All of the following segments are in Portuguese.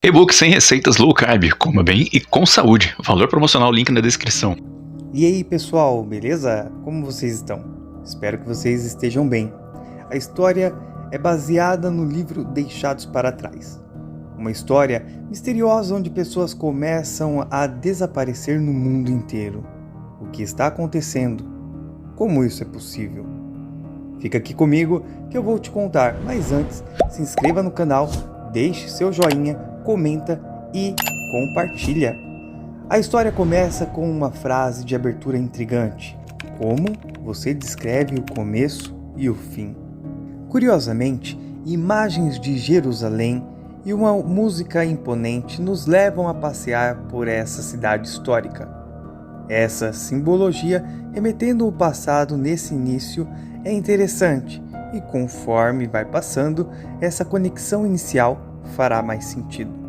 E-book sem receitas low carb, coma bem e com saúde. Valor promocional, link na descrição. E aí pessoal, beleza? Como vocês estão? Espero que vocês estejam bem. A história é baseada no livro Deixados para Trás. Uma história misteriosa onde pessoas começam a desaparecer no mundo inteiro. O que está acontecendo? Como isso é possível? Fica aqui comigo que eu vou te contar, mas antes, se inscreva no canal, deixe seu joinha, comenta e compartilha. A história começa com uma frase de abertura intrigante. Como você descreve o começo e o fim? Curiosamente, imagens de Jerusalém e uma música imponente nos levam a passear por essa cidade histórica. Essa simbologia, remetendo ao passado nesse início, é interessante e conforme vai passando, essa conexão inicial fará mais sentido.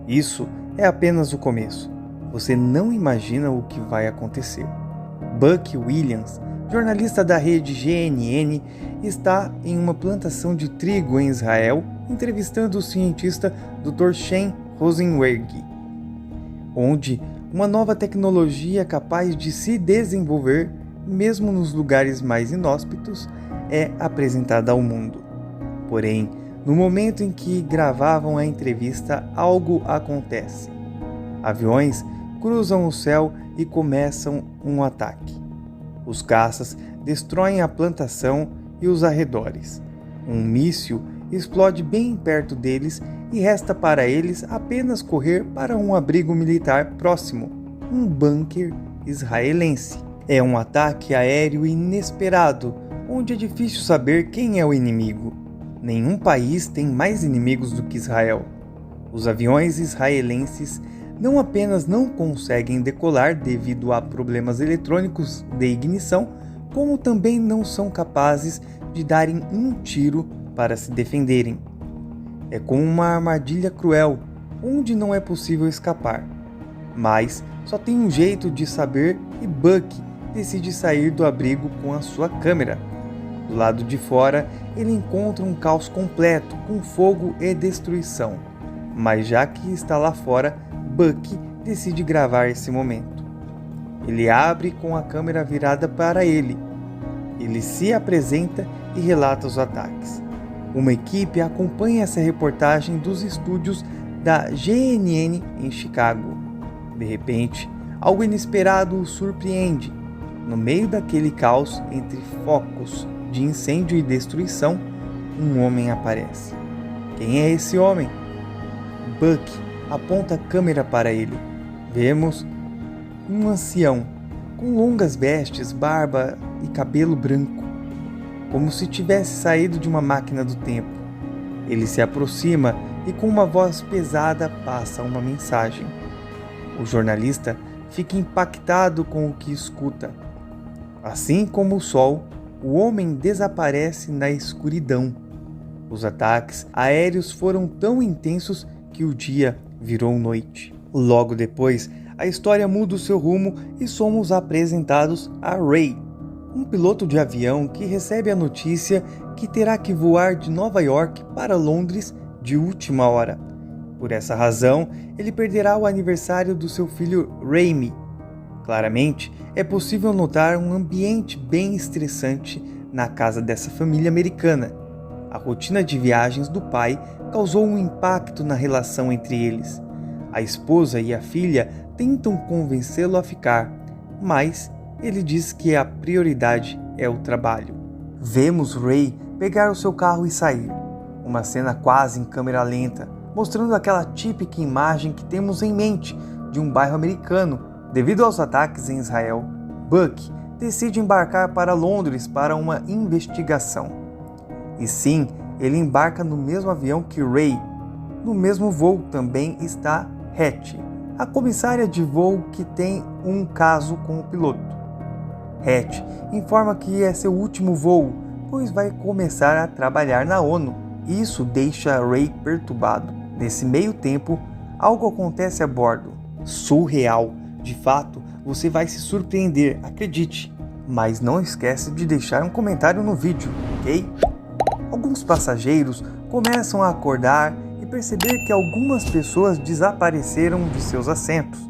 Isso é apenas o começo. Você não imagina o que vai acontecer. Buck Williams, jornalista da rede GNN, está em uma plantação de trigo em Israel, entrevistando o cientista Dr. Shane Rosenberg, onde uma nova tecnologia capaz de se desenvolver, mesmo nos lugares mais inóspitos, é apresentada ao mundo. Porém, no momento em que gravavam a entrevista, algo acontece. Aviões cruzam o céu e começam um ataque. Os caças destroem a plantação e os arredores. Um míssil explode bem perto deles e resta para eles apenas correr para um abrigo militar próximo, um bunker israelense. É um ataque aéreo inesperado, onde é difícil saber quem é o inimigo. Nenhum país tem mais inimigos do que Israel. Os aviões israelenses não apenas não conseguem decolar devido a problemas eletrônicos de ignição, como também não são capazes de darem um tiro para se defenderem. É como uma armadilha cruel, onde não é possível escapar. Mas só tem um jeito de saber e Buck decide sair do abrigo com a sua câmera. Do lado de fora, ele encontra um caos completo, com fogo e destruição. Mas já que está lá fora, Buck decide gravar esse momento. Ele abre com a câmera virada para ele. Ele se apresenta e relata os ataques. Uma equipe acompanha essa reportagem dos estúdios da GNN em Chicago. De repente, algo inesperado o surpreende. No meio daquele caos entre focos de incêndio e destruição, um homem aparece. Quem é esse homem? Buck aponta a câmera para ele. Vemos um ancião, com longas vestes, barba e cabelo branco, como se tivesse saído de uma máquina do tempo. Ele se aproxima e com uma voz pesada passa uma mensagem. O jornalista fica impactado com o que escuta. Assim como o sol, o homem desaparece na escuridão. Os ataques aéreos foram tão intensos que o dia virou noite. Logo depois, a história muda o seu rumo e somos apresentados a Ray, um piloto de avião que recebe a notícia que terá que voar de Nova York para Londres de última hora. Por essa razão, ele perderá o aniversário do seu filho Rami. Claramente, é possível notar um ambiente bem estressante na casa dessa família americana. A rotina de viagens do pai causou um impacto na relação entre eles. A esposa e a filha tentam convencê-lo a ficar, mas ele diz que a prioridade é o trabalho. Vemos Ray pegar o seu carro e sair. Uma cena quase em câmera lenta, mostrando aquela típica imagem que temos em mente de um bairro americano. Devido aos ataques em Israel, Buck decide embarcar para Londres para uma investigação. E sim, ele embarca no mesmo avião que Ray. No mesmo voo também está Hatch, a comissária de voo que tem um caso com o piloto. Hatch informa que é seu último voo, pois vai começar a trabalhar na ONU. Isso deixa Ray perturbado. Nesse meio tempo, algo acontece a bordo. Surreal. De fato, você vai se surpreender, acredite. Mas não esquece de deixar um comentário no vídeo, ok? Alguns passageiros começam a acordar e e perceber que algumas pessoas desapareceram de seus assentos.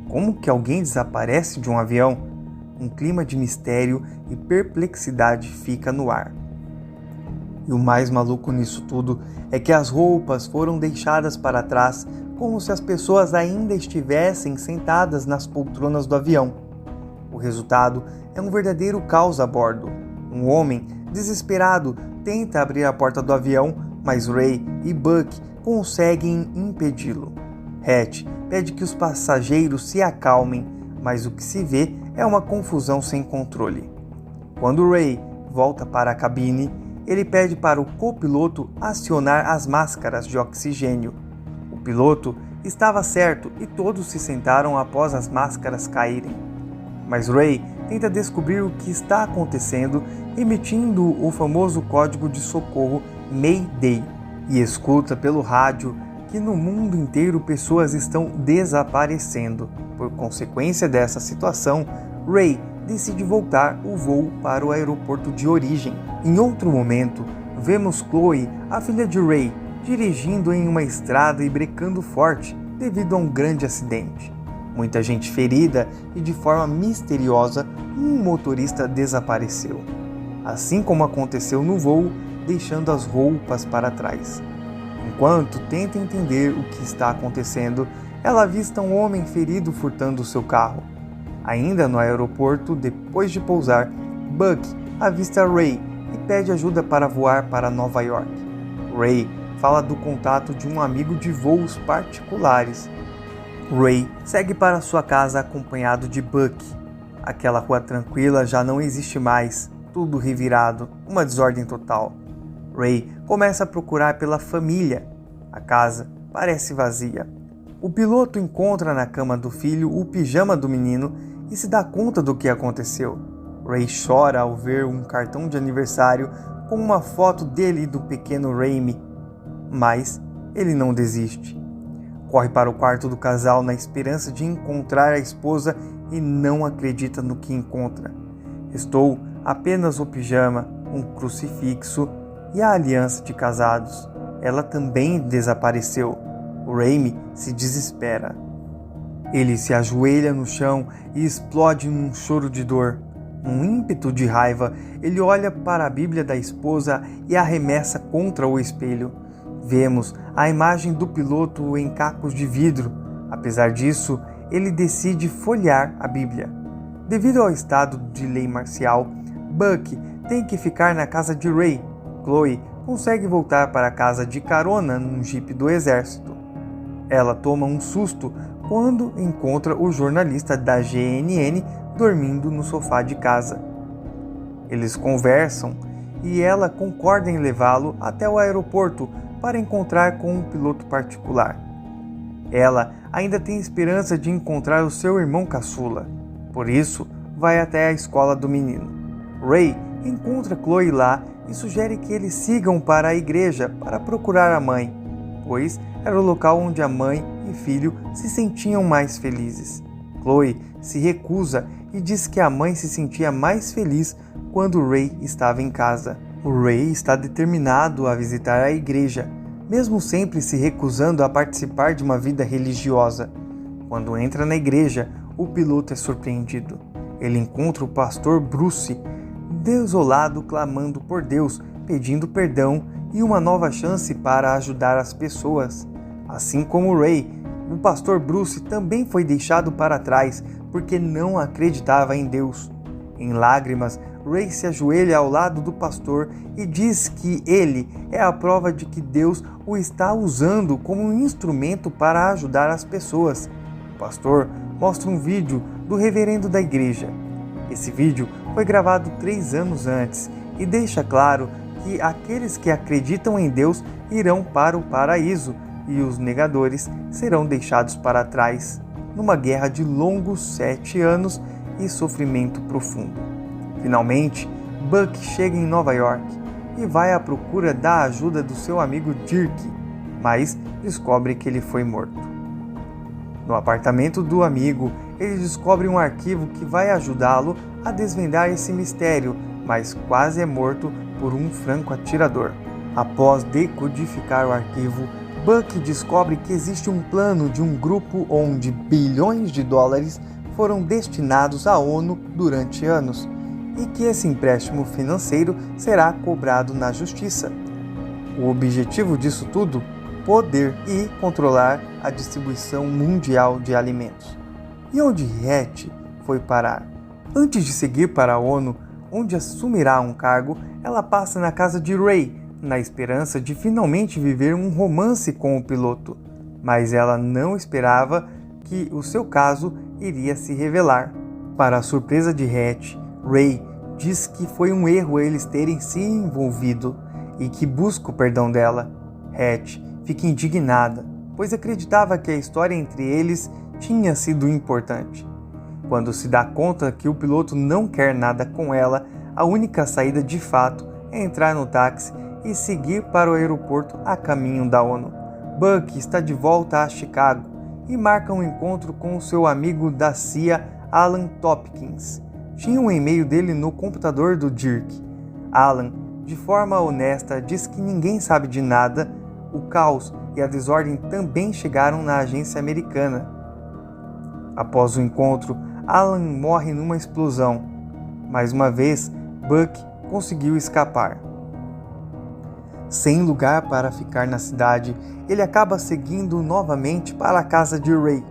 Como que alguém desaparece de um avião? Um clima de mistério e perplexidade fica no ar. E o mais maluco nisso tudo é que as roupas foram deixadas para trás, como se as pessoas ainda estivessem sentadas nas poltronas do avião. O resultado é um verdadeiro caos a bordo. Um homem, desesperado, tenta abrir a porta do avião, mas Ray e Buck conseguem impedi-lo. Hatch pede que os passageiros se acalmem, mas o que se vê é uma confusão sem controle. Quando Ray volta para a cabine, ele pede para o copiloto acionar as máscaras de oxigênio. O piloto estava certo e todos se sentaram após as máscaras caírem. Mas Ray tenta descobrir o que está acontecendo, emitindo o famoso código de socorro Mayday, e escuta pelo rádio que no mundo inteiro pessoas estão desaparecendo. Por consequência dessa situação, Ray decide voltar o voo para o aeroporto de origem. Em outro momento, vemos Chloe, a filha de Ray, dirigindo em uma estrada e brecando forte devido a um grande acidente. Muita gente ferida e, de forma misteriosa, um motorista desapareceu. Assim como aconteceu no voo, deixando as roupas para trás. Enquanto tenta entender o que está acontecendo, ela avista um homem ferido furtando seu carro. Ainda no aeroporto, depois de pousar, Buck avista Ray e pede ajuda para voar para Nova York. Ray fala do contato de um amigo de voos particulares. Ray segue para sua casa acompanhado de Buck. Aquela rua tranquila já não existe mais, tudo revirado, uma desordem total. Ray começa a procurar pela família. A casa parece vazia. O piloto encontra na cama do filho o pijama do menino e se dá conta do que aconteceu. Ray chora ao ver um cartão de aniversário com uma foto dele e do pequeno Raimi. Mas ele não desiste. Corre para o quarto do casal na esperança de encontrar a esposa e não acredita no que encontra. Restou apenas o pijama, um crucifixo e a aliança de casados. Ela também desapareceu. O Raimi se desespera. Ele se ajoelha no chão e explode num choro de dor. Num ímpeto de raiva, ele olha para a Bíblia da esposa e arremessa contra o espelho. Vemos a imagem do piloto em cacos de vidro. Apesar disso, ele decide folhear a Bíblia. Devido ao estado de lei marcial, Buck tem que ficar na casa de Ray. Chloe consegue voltar para casa de carona num jipe do exército. Ela toma um susto quando encontra o jornalista da GNN dormindo no sofá de casa. Eles conversam e ela concorda em levá-lo até o aeroporto para encontrar com um piloto particular. Ela ainda tem esperança de encontrar o seu irmão caçula, por isso vai até a escola do menino. Ray encontra Chloe lá e sugere que eles sigam para a igreja para procurar a mãe, pois era o local onde a mãe e filho se sentiam mais felizes. Chloe se recusa e diz que a mãe se sentia mais feliz quando Ray estava em casa. O Ray está determinado a visitar a igreja, mesmo sempre se recusando a participar de uma vida religiosa. Quando entra na igreja, o piloto é surpreendido. Ele encontra o pastor Bruce, desolado, clamando por Deus, pedindo perdão e uma nova chance para ajudar as pessoas. Assim como Ray, o pastor Bruce também foi deixado para trás porque não acreditava em Deus. Em lágrimas, Ray se ajoelha ao lado do pastor e diz que ele é a prova de que Deus o está usando como um instrumento para ajudar as pessoas. O pastor mostra um vídeo do reverendo da igreja. Esse vídeo foi gravado 3 anos antes e deixa claro que aqueles que acreditam em Deus irão para o paraíso e os negadores serão deixados para trás, numa guerra de longos 7 anos e sofrimento profundo. Finalmente, Buck chega em Nova York e vai à procura da ajuda do seu amigo Dirk, mas descobre que ele foi morto. No apartamento do amigo, ele descobre um arquivo que vai ajudá-lo a desvendar esse mistério, mas quase é morto por um franco-atirador. Após decodificar o arquivo, Buck descobre que existe um plano de um grupo onde bilhões de dólares foram destinados à ONU durante anos e que esse empréstimo financeiro será cobrado na justiça. O objetivo disso tudo? Poder e controlar a distribuição mundial de alimentos. E onde Hatch foi parar? Antes de seguir para a ONU, onde assumirá um cargo, ela passa na casa de Ray, na esperança de finalmente viver um romance com o piloto. Mas ela não esperava que o seu caso iria se revelar. Para a surpresa de Hatch, Ray diz que foi um erro eles terem se envolvido e que busca o perdão dela. Hatch fica indignada, pois acreditava que a história entre eles tinha sido importante. Quando se dá conta que o piloto não quer nada com ela, a única saída de fato é entrar no táxi e seguir para o aeroporto a caminho da ONU. Buck está de volta a Chicago e marca um encontro com seu amigo da CIA, Alan Topkins. Tinha um e-mail dele no computador do Dirk. Alan, de forma honesta, diz que ninguém sabe de nada. O caos e a desordem também chegaram na agência americana. Após o encontro, Alan morre numa explosão. Mais uma vez, Buck conseguiu escapar. Sem lugar para ficar na cidade, ele acaba seguindo novamente para a casa de Ray.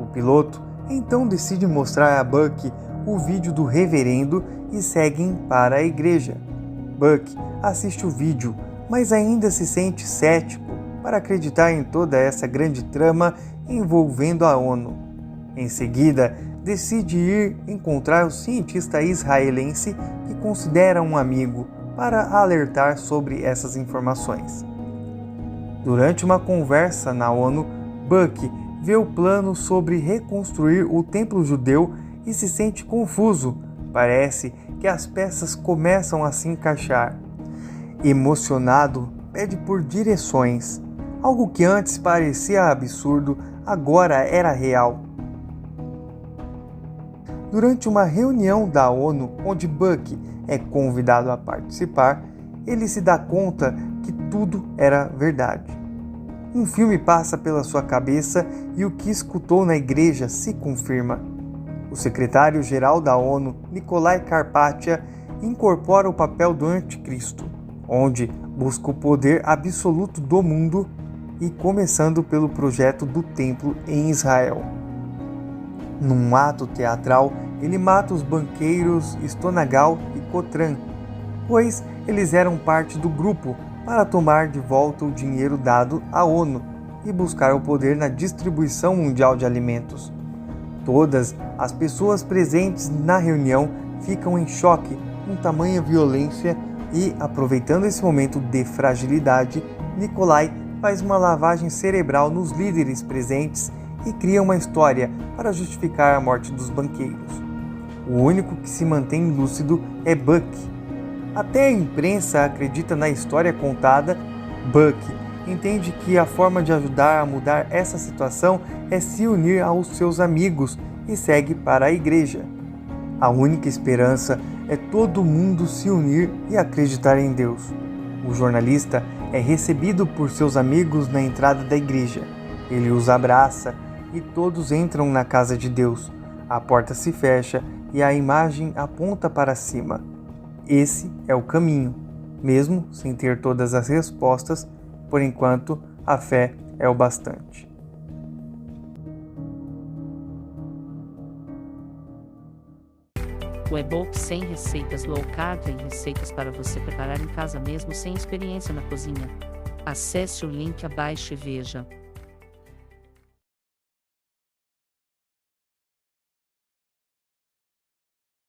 O piloto então decide mostrar a Buck o vídeo do reverendo e seguem para a igreja. Buck assiste o vídeo, mas ainda se sente cético para acreditar em toda essa grande trama envolvendo a ONU. Em seguida, decide ir encontrar o cientista israelense que considera um amigo para alertar sobre essas informações. Durante uma conversa na ONU, Buck vê o plano sobre reconstruir o templo judeu e se sente confuso. Parece que as peças começam a se encaixar. Emocionado, pede por direções. Algo que antes parecia absurdo, agora era real. Durante uma reunião da ONU, onde Buck é convidado a participar, ele se dá conta que tudo era verdade. Um filme passa pela sua cabeça e o que escutou na igreja se confirma. O secretário-geral da ONU, Nikolai Karpatia, incorpora o papel do anticristo, onde busca o poder absoluto do mundo e começando pelo projeto do templo em Israel. Num ato teatral, ele mata os banqueiros Stonagal e Cotran, pois eles eram parte do grupo para tomar de volta o dinheiro dado à ONU e buscar o poder na distribuição mundial de alimentos. Todas as pessoas presentes na reunião ficam em choque com tamanha violência e, aproveitando esse momento de fragilidade, Nikolai faz uma lavagem cerebral nos líderes presentes e cria uma história para justificar a morte dos banqueiros. O único que se mantém lúcido é Buck. Até a imprensa acredita na história contada. Buck entende que a forma de ajudar a mudar essa situação é se unir aos seus amigos e segue para a igreja. A única esperança é todo mundo se unir e acreditar em Deus. O jornalista é recebido por seus amigos na entrada da igreja. Ele os abraça e todos entram na casa de Deus. A porta se fecha e a imagem aponta para cima. Esse é o caminho. Mesmo sem ter todas as respostas, por enquanto, a fé é o bastante. O e-book 100 receitas low carb e receitas para você preparar em casa mesmo sem experiência na cozinha. Acesse o link abaixo e veja.